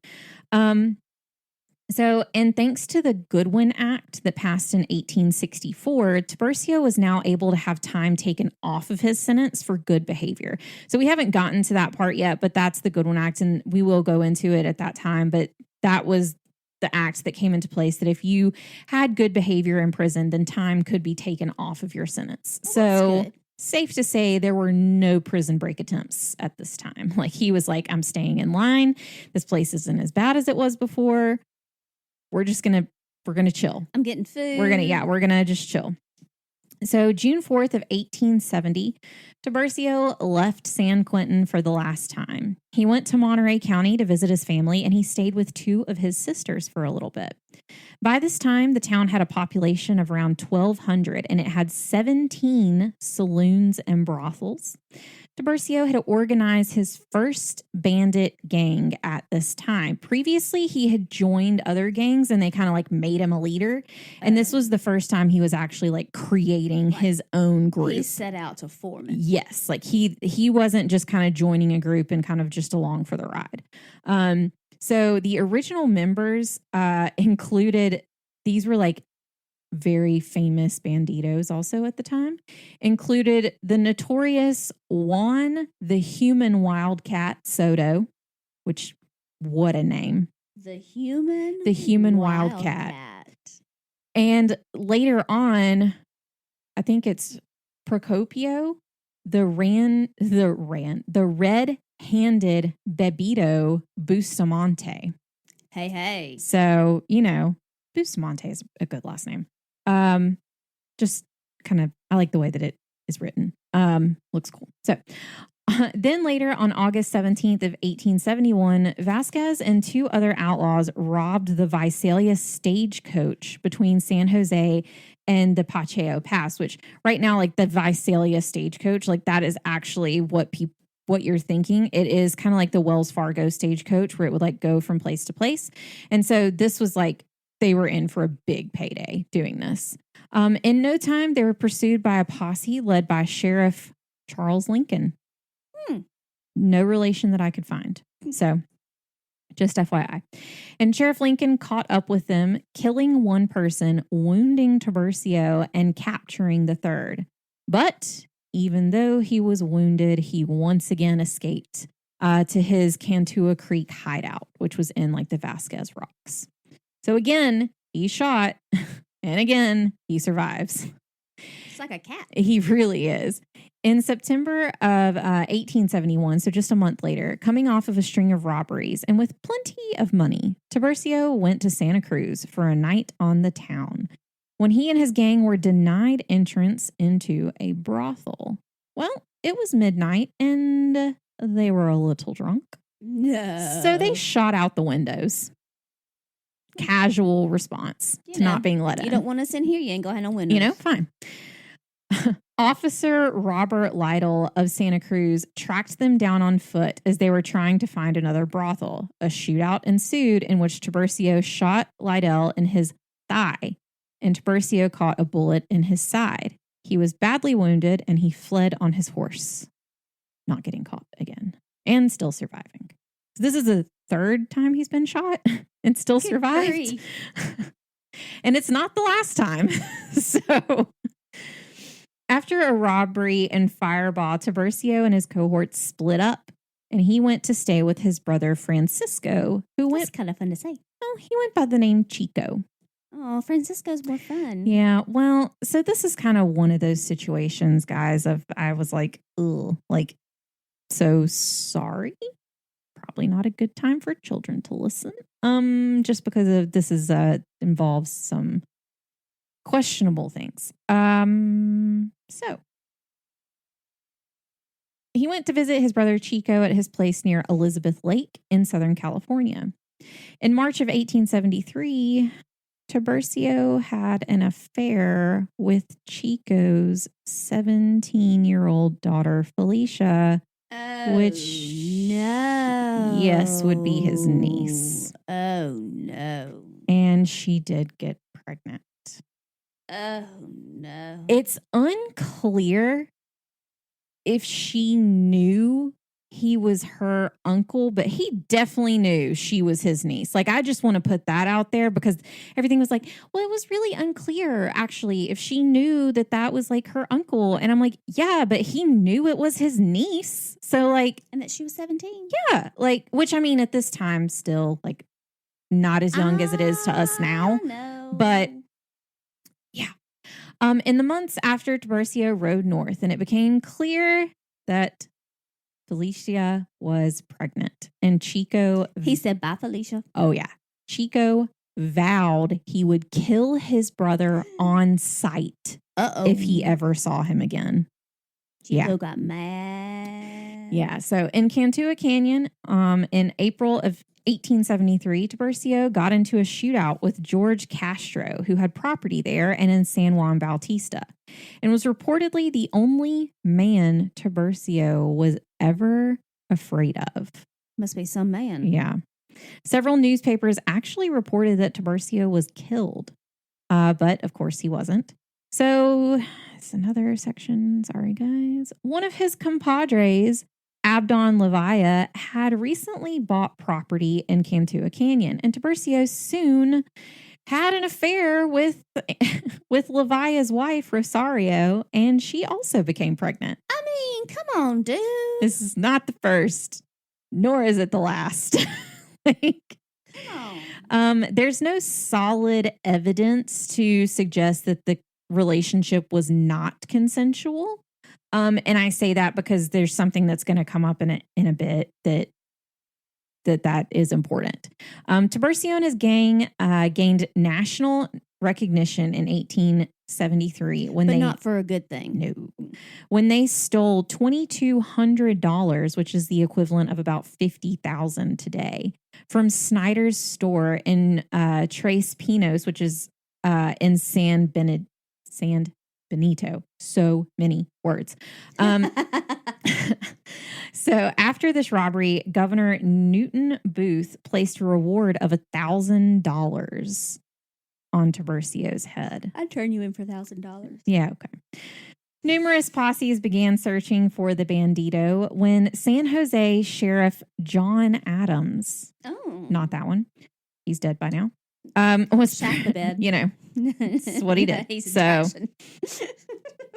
A: And thanks to the Goodwin Act that passed in 1864, Tiburcio was now able to have time taken off of his sentence for good behavior. So we haven't gotten to that part yet, but that's the Goodwin Act, and we will go into it at that time. But that was the act that came into place that if you had good behavior in prison, then time could be taken off of your sentence. So safe to say there were no prison break attempts at this time. Like he was like, I'm staying in line. This place isn't as bad as it was before. We're going to chill.
B: I'm getting food.
A: We're going to just chill. So June 4th of 1870, Tiburcio left San Quentin for the last time. He went to Monterey County to visit his family, and he stayed with 2 of his sisters for a little bit. By this time, the town had a population of around 1,200, and it had 17 saloons and brothels. Tiburcio had organized his first bandit gang at this time. Previously, he had joined other gangs and they kind of like made him a leader. And this was the first time he was actually like creating his own group.
B: He set out to form it.
A: Yes. Like he wasn't just kind of joining a group and kind of just along for the ride. So the original members included, these were like very famous banditos also at the time, included the notorious Juan the Human Wildcat Soto, which, what a name.
B: The Human Wildcat.
A: And later on, I think it's Procopio, the red-handed Bebito Bustamante.
B: Hey.
A: So, Bustamante is a good last name. Just kind of, I like the way that it is written. Looks cool. So then later on August 17th of 1871, Vasquez and 2 other outlaws robbed the Visalia stagecoach between San Jose and the Pacheco Pass, which right now, like the Visalia stagecoach, like that is actually what you're thinking. It is kind of like the Wells Fargo stagecoach where it would like go from place to place. And so this was like, they were in for a big payday doing this. In no time, they were pursued by a posse led by Sheriff Charles Lincoln. No relation that I could find. So just FYI. And Sheriff Lincoln caught up with them, killing 1 person, wounding Tiburcio, and capturing the 3rd. But even though he was wounded, he once again escaped to his Cantua Creek hideout, which was in like the Vasquez Rocks. So again, he shot, and again, he survives.
B: It's like a cat.
A: He really is. In September of 1871, so just a month later, coming off of a string of robberies and with plenty of money, Tiburcio went to Santa Cruz for a night on the town when he and his gang were denied entrance into a brothel. Well, it was midnight and they were a little drunk.
B: No.
A: So they shot out the windows. Casual response to not being let in.
B: You don't want us in here, you ain't gonna have no windows.
A: Fine. Officer Robert Lytle of Santa Cruz tracked them down on foot as they were trying to find another brothel. A shootout ensued in which Tiburcio shot Lytle in his thigh, and Tiburcio caught a bullet in his side. He was badly wounded and he fled on his horse, not getting caught again, and still surviving. So this is the 3rd time he's been shot and still survived. And it's not the last time. So after a robbery and fireball, Tiburcio and his cohorts split up. and he went to stay with his brother Francisco, who
B: That's
A: went
B: kind of fun to say.
A: well, he went by the name Chico.
B: Oh, Francisco's more fun.
A: Yeah, well, so this is kind of one of those situations, guys, of I was like, ugh, like, so sorry. Probably not a good time for children to listen. Just because of this is involves some questionable things. So he went to visit his brother Chico at his place near Elizabeth Lake in Southern California. In March of 1873, Tiburcio had an affair with Chico's 17-year-old daughter, Felicia, which,
B: no.
A: yes, would be his niece.
B: Oh, no.
A: And she did get pregnant.
B: Oh, no.
A: It's unclear if she knew he was her uncle, but he definitely knew she was his niece. Like, I just want to put that out there because everything was like, well, it was really unclear, actually, if she knew that that was like her uncle. And I'm like, yeah, but he knew it was his niece. So, like,
B: and that she was 17.
A: Yeah. Like, which I mean, at this time, still, like, not as young as it is to us now.
B: No.
A: But yeah. In the months after Tiburcio rode north, and it became clear that Felicia was pregnant, and Chico...
B: He said, bye, Felicia.
A: Oh, yeah. Chico vowed he would kill his brother on sight if he ever saw him again.
B: Chico got mad.
A: Yeah. So in Cantua Canyon, in April of 1873, Tiburcio got into a shootout with George Castro, who had property there and in San Juan Bautista, and was reportedly the only man Tiburcio was ever afraid of.
B: Must be some man.
A: Yeah. Several newspapers actually reported that Tiburcio was killed, but of course he wasn't. So it's another section. Sorry, guys. One of his compadres, Abdon Levaya, had recently bought property in Cantua Canyon, and Tiburcio soon had an affair with Levaya's wife, Rosario, and she also became pregnant.
B: I mean, come on, dude.
A: This is not the first, nor is it the last. There's no solid evidence to suggest that the relationship was not consensual. And I say that because there's something that's going to come up in a bit that is important. Tiburcio and his gang gained national recognition in 1873
B: but not for a good thing.
A: No, when they stole $2,200, which is the equivalent of about $50,000 today, from Snyder's store in Tres Pinos, which is in San Benito. So many words. So after this robbery, Governor Newton Booth placed a reward of $1,000 on Tiburcio's head.
B: I'd turn you in for $1,000.
A: Yeah, okay. Numerous posses began searching for the bandito when San Jose Sheriff John Adams, not that one, he's dead by now, was
B: shot the bed.
A: You know, it's what he did.
B: He's
A: so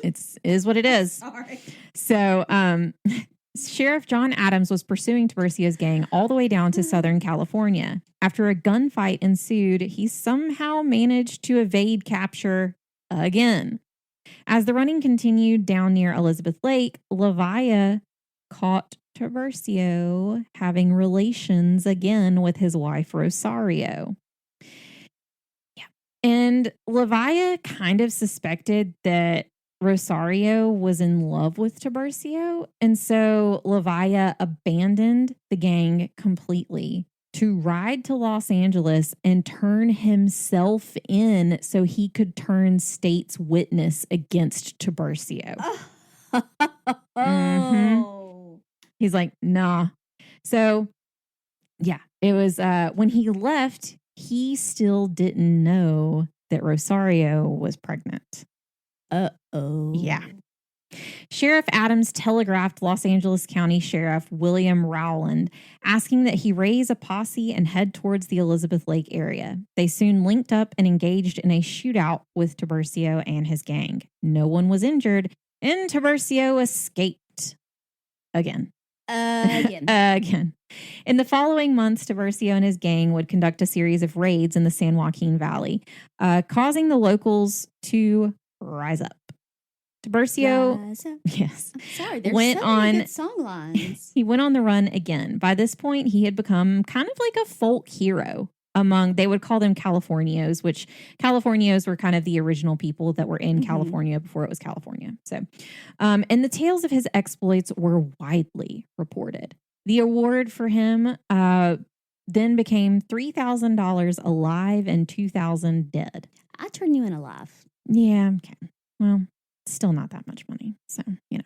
A: it is what it is.
B: Sorry.
A: So Sheriff John Adams was pursuing Tiburcio's gang all the way down to Southern California. After a gunfight ensued, he somehow managed to evade capture again. As the running continued down near Elizabeth Lake, Levaya caught Tiburcio having relations again with his wife, Rosario. Yeah. And Levaya kind of suspected that Rosario was in love with Tiburcio, and so Levaya abandoned the gang completely to ride to Los Angeles and turn himself in so he could turn state's witness against Tiburcio. Mm-hmm. He's like, nah. So, yeah, it was when he left, he still didn't know that Rosario was pregnant.
B: Uh-oh.
A: Yeah. Sheriff Adams telegraphed Los Angeles County Sheriff William Rowland asking that he raise a posse and head towards the Elizabeth Lake area. They soon linked up and engaged in a shootout with Tiburcio and his gang. No one was injured, and Tiburcio escaped again.
B: Again.
A: Again. In the following months, Tiburcio and his gang would conduct a series of raids in the San Joaquin Valley, causing the locals to rise up. Tiburcio, yes,
B: I'm sorry, there's so many good song lines.
A: He went on the run again. By this point, he had become kind of like a folk hero among, they would call them Californios, which Californios were kind of the original people that were in California before it was California. So, and the tales of his exploits were widely reported. The award for him then became $3,000 alive and $2,000 dead.
B: I turn you in alive.
A: Yeah. Okay. Well, still not that much money. So, you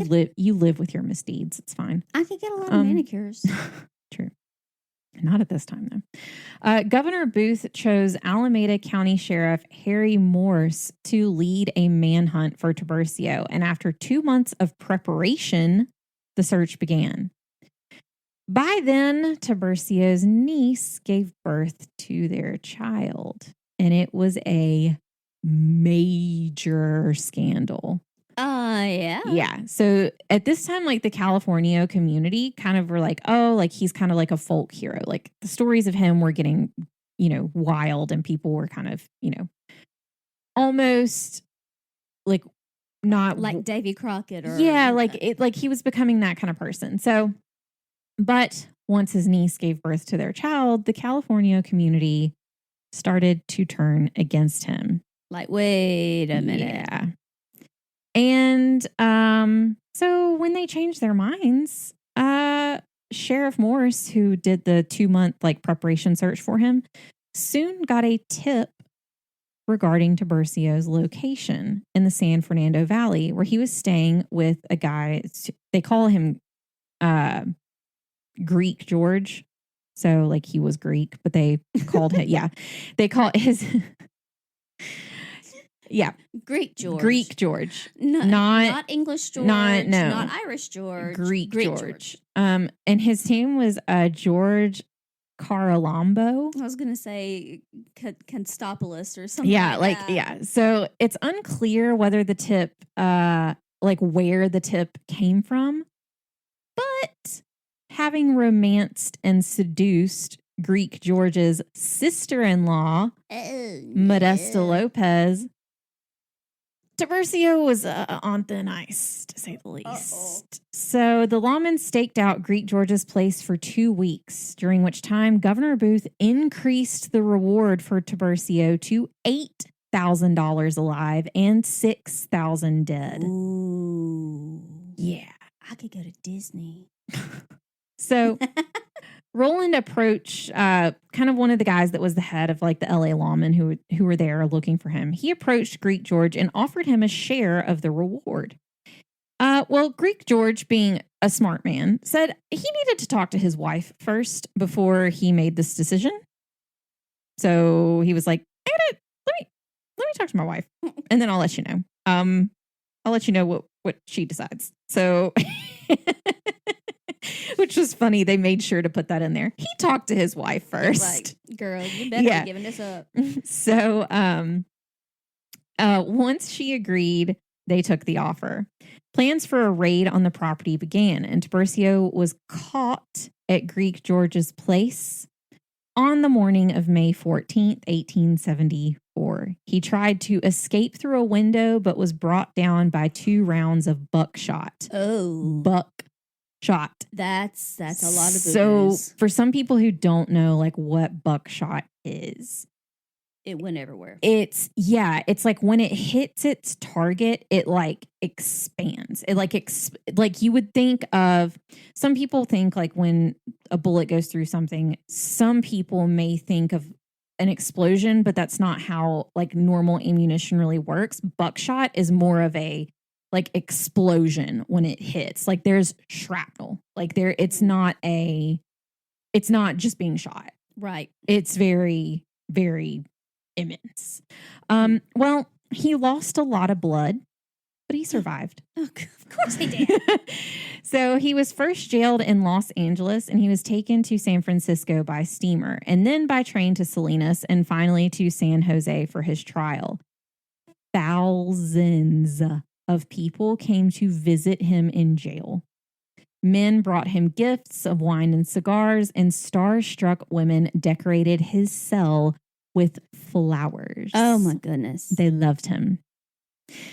A: live with your misdeeds. It's fine.
B: I could get a lot of manicures.
A: True. Not at this time, though. Governor Booth chose Alameda County Sheriff Harry Morse to lead a manhunt for Tiburcio. And after 2 months of preparation, the search began. By then, Tiburcio's niece gave birth to their child, and it was a major scandal.
B: Yeah.
A: Yeah. So at this time, like the Californio community kind of were like, oh, like he's kind of like a folk hero. Like the stories of him were getting, wild, and people were kind of, almost like not
B: like Davy Crockett or
A: like he was becoming that kind of person. So, but once his niece gave birth to their child, the Californio community started to turn against him.
B: Like, wait a minute.
A: Yeah. And so when they changed their minds, Sheriff Morse, who did the 2-month preparation search for him, soon got a tip regarding Tiburcio's location in the San Fernando Valley, where he was staying with a guy. They call him Greek George. So he was Greek, but they called him, they call his... Yeah.
B: Greek George.
A: Not
B: English George.
A: Not
B: Irish George.
A: Greek George. And his name was George Carolombo.
B: I was going to say Constantopoulos or something like that.
A: Yeah. So it's unclear whether the tip, where the tip came from. But having romanced and seduced Greek George's sister-in-law, Modesta Lopez, Tiburcio was on thin ice, to say the least. So the lawmen staked out Greek George's place for 2 weeks, during which time Governor Booth increased the reward for Tiburcio to $8,000 alive and $6,000 dead.
B: Ooh.
A: Yeah.
B: I could go to Disney.
A: So Roland approached kind of one of the guys that was the head of the LA lawmen who were there looking for him. He approached Greek George and offered him a share of the reward. Well, Greek George, being a smart man, said he needed to talk to his wife first before he made this decision. So he was like, let me talk to my wife, and then I'll let you know. I'll let you know what she decides. So which was funny. They made sure to put that in there. He talked to his wife first.
B: Girl, you better be giving this up.
A: So once she agreed, they took the offer. Plans for a raid on the property began, and Tiburcio was caught at Greek George's place on the morning of May 14th, 1874. He tried to escape through a window, but was brought down by 2 rounds of buckshot.
B: Oh.
A: Buckshot.
B: That's a lot of booze.
A: So for some people who don't know what buckshot is,
B: it went everywhere.
A: It's like when it hits its target, it expands. It you would think of, some people think when a bullet goes through something, some people may think of an explosion, but that's not how normal ammunition really works. Buckshot is more of a explosion when it hits. There's shrapnel. It's not just being shot.
B: Right.
A: It's very, very immense. Well, he lost a lot of blood, but he survived.
B: Oh, of course he did.
A: So he was first jailed in Los Angeles, and he was taken to San Francisco by steamer, and then by train to Salinas, and finally to San Jose for his trial. Thousands of people came to visit him in jail. Men brought him gifts of wine and cigars, and star-struck women decorated his cell with flowers.
B: Oh, my goodness.
A: They loved him.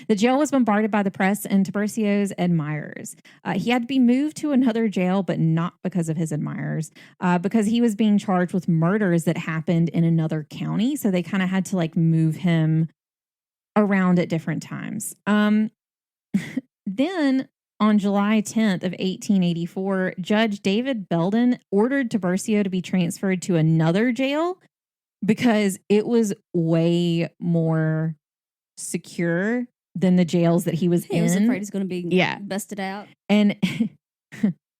A: The jail was bombarded by the press and Tiburcio's admirers. He had to be moved to another jail, but not because of his admirers, because he was being charged with murders that happened in another county. So they kind of had to like move him around at different times. Then on July 10th of 1884, Judge David Belden ordered Tiburcio to be transferred to another jail because it was way more secure than the jails that he was in.
B: He was afraid he's going to be busted out.
A: And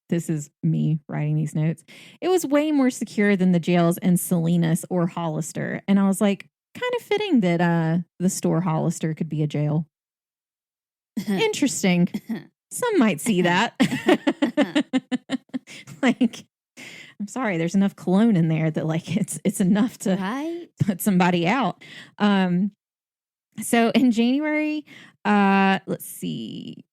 A: this is me writing these notes. It was way more secure than the jails in Salinas or Hollister. And I was like, kind of fitting that the store Hollister could be a jail. Interesting. Some might see that. Like, I'm sorry, there's enough cologne in there that like it's enough to put somebody out. So in January, let's see.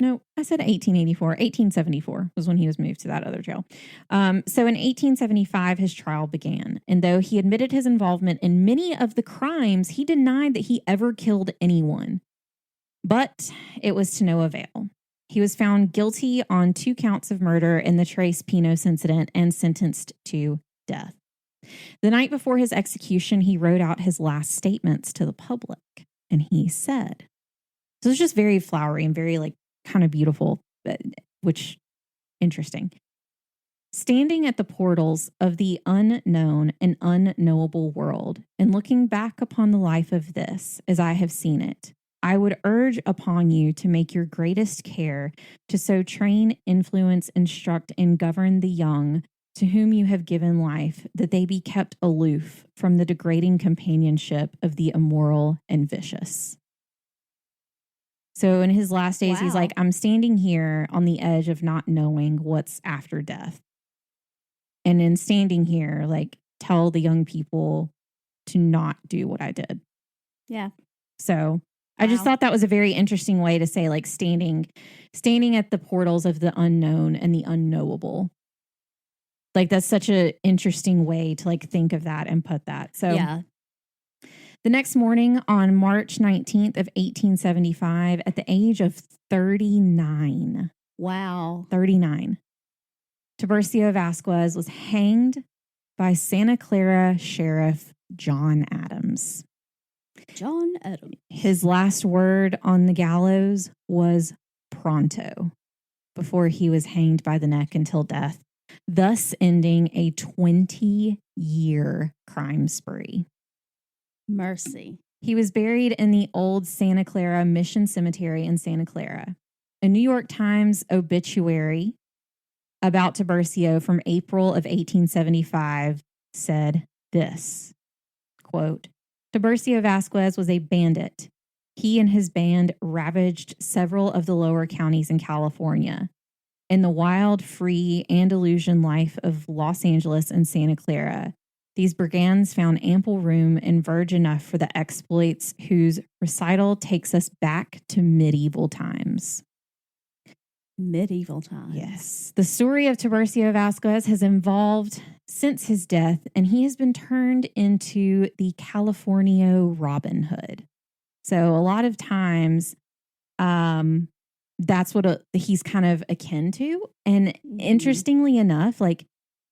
A: No, I said 1884. 1874 was when he was moved to that other jail. So in 1875, his trial began. And though he admitted his involvement in many of the crimes, he denied that he ever killed anyone. But it was to no avail. He was found guilty on 2 counts of murder in the Tres Pinos incident and sentenced to death. The night before his execution, he wrote out his last statements to the public. And he said, so it's just very flowery and very like kind of beautiful, which interesting. Standing at the portals of the unknown and unknowable world and looking back upon the life of this as I have seen it, I would urge upon you to make your greatest care to so train, influence, instruct, and govern the young to whom you have given life, that they be kept aloof from the degrading companionship of the immoral and vicious. So in his last days, he's like, I'm standing here on the edge of not knowing what's after death. And in standing here, like, tell the young people to not do what I did.
B: Yeah.
A: So I just thought that was a very interesting way to say, like, standing at the portals of the unknown and the unknowable. Like, that's such an interesting way to like think of that and put that. So
B: yeah.
A: The next morning on March 19th of 1875, at the age of 39.
B: Wow.
A: 39. Tiburcio Vasquez was hanged by Santa Clara Sheriff John Adams.
B: John Adams.
A: His last word on the gallows was pronto before he was hanged by the neck until death, thus ending a 20-year crime spree.
B: Mercy.
A: He was buried in the old Santa Clara Mission Cemetery in Santa Clara. A New York Times obituary about Tiburcio from April of 1875 said this, quote, Tiburcio Vasquez was a bandit. He and his band ravaged several of the lower counties in California. In the wild, free Andalusian life of Los Angeles and Santa Clara, these brigands found ample room and verge enough for the exploits whose recital takes us back to medieval times.
B: Medieval times.
A: Yes. The story of Tiburcio Vasquez has evolved since his death, and he has been turned into the Californio Robin Hood. So a lot of times, that's what he's kind of akin to. And interestingly enough, like,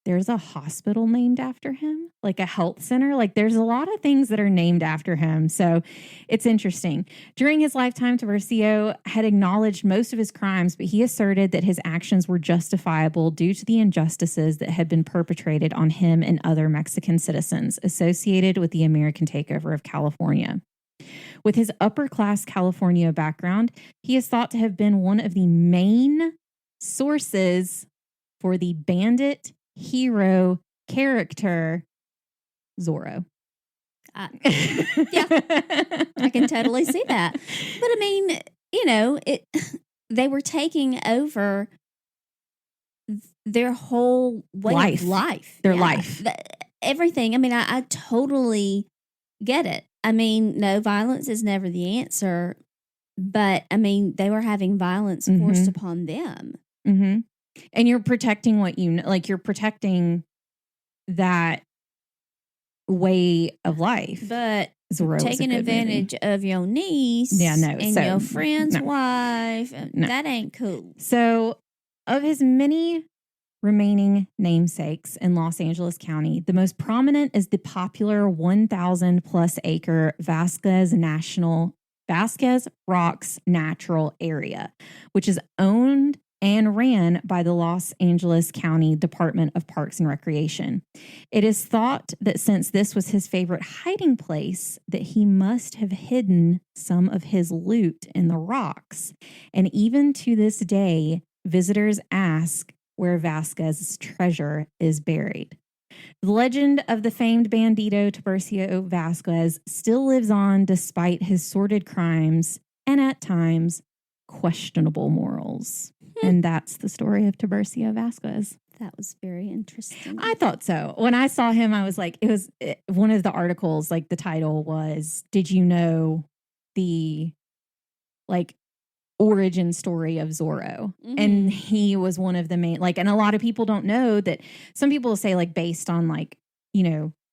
A: there's a hospital named after him, like a health center. Like, there's a lot of things that are named after him. So it's interesting. During his lifetime, Tiburcio had acknowledged most of his crimes, but he asserted that his actions were justifiable due to the injustices that had been perpetrated on him and other Mexican citizens associated with the American takeover of California. With his upper-class California background, he is thought to have been one of the main sources for the bandit hero character Zorro.
B: Yeah, I can totally see that. But I mean, you know, they were taking over their whole way of life.
A: Their life.
B: Everything. I mean, I totally get it. I mean, no, violence is never the answer. But, I mean, they were having violence forced upon them.
A: Mm-hmm. And you're protecting what you know. Like, you're protecting that way of life.
B: But
A: Zorro
B: taking advantage of your niece and your friend's wife, that ain't cool.
A: So, of his many remaining namesakes in Los Angeles County, the most prominent is the popular 1,000 plus acre Vasquez Rocks Natural Area, which is owned and ran by the Los Angeles County Department of Parks and Recreation. It is thought that since this was his favorite hiding place, that he must have hidden some of his loot in the rocks. And even to this day, visitors ask where Vasquez's treasure is buried. The legend of the famed bandito Tiburcio Vasquez still lives on despite his sordid crimes and at times questionable morals. And that's the story of Tiburcio Vasquez.
B: That was very interesting.
A: I thought so. When I saw him, I was like, one of the articles, like the title was, "Did you know the origin story of Zorro?" And he was one of the main, and a lot of people don't know that. Some people say based on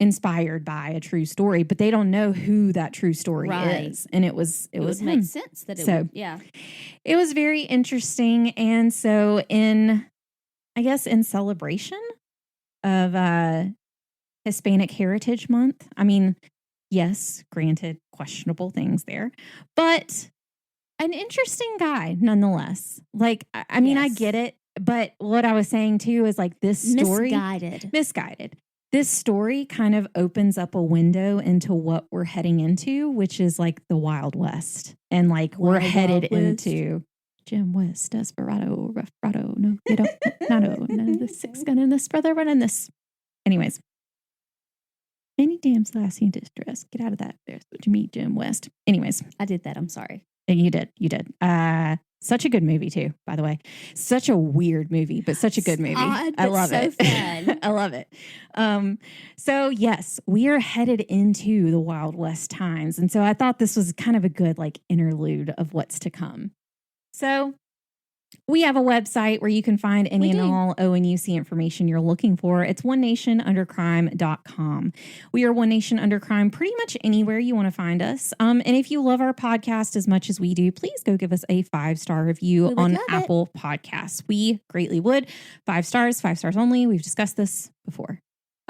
A: inspired by a true story, but they don't know who that true story is. And it was
B: would
A: him.
B: Make sense that
A: it was very interesting. And so in celebration of Hispanic Heritage Month, I mean, yes, granted, questionable things there, but an interesting guy nonetheless. I mean, I get it, but what I was saying too is this story misguided. This story kind of opens up a window into what we're heading into, which is the Wild West. And we're headed into Jim West, Desperado, Rough Brado, no, they don't, no, the six gun in this brother running this. Anyways. Any damn lassie in distress. Get out of that. There's what you mean, Jim West. Anyways.
B: I did that. I'm sorry.
A: You did. Such a good movie too, by the way. Such a weird movie, but such a good movie.
B: Odd,
A: I love it.
B: Fun.
A: I love it. So yes, we are headed into the Wild West times. And so I thought this was kind of a good interlude of what's to come. So we have a website where you can find any and all ONUC information you're looking for. It's onenationundercrime.com. We are One Nation Under Crime pretty much anywhere you want to find us. And if you love our podcast as much as we do, please go give us a 5-star review on Apple Podcasts. We greatly would. 5 stars only. We've discussed this before.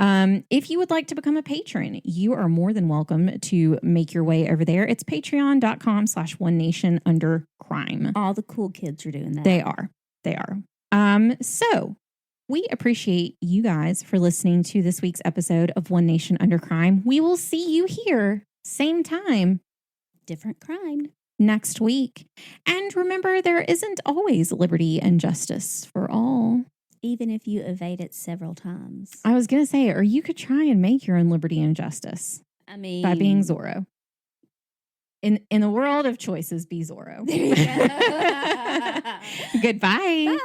A: If you would like to become a patron, you are more than welcome to make your way over there. It's patreon.com/onenationundercrime.
B: All the cool kids are doing that.
A: They are. So we appreciate you guys for listening to this week's episode of One Nation Under Crime. We will see you here, same time,
B: different crime,
A: next week. And remember, there isn't always liberty and justice for all.
B: Even if you evade it several times.
A: I was going to say, or you could try and make your own liberty and justice.
B: I mean,
A: by being Zorro. In the world of choices, be Zorro.
B: There you go.
A: Goodbye.
B: Bye.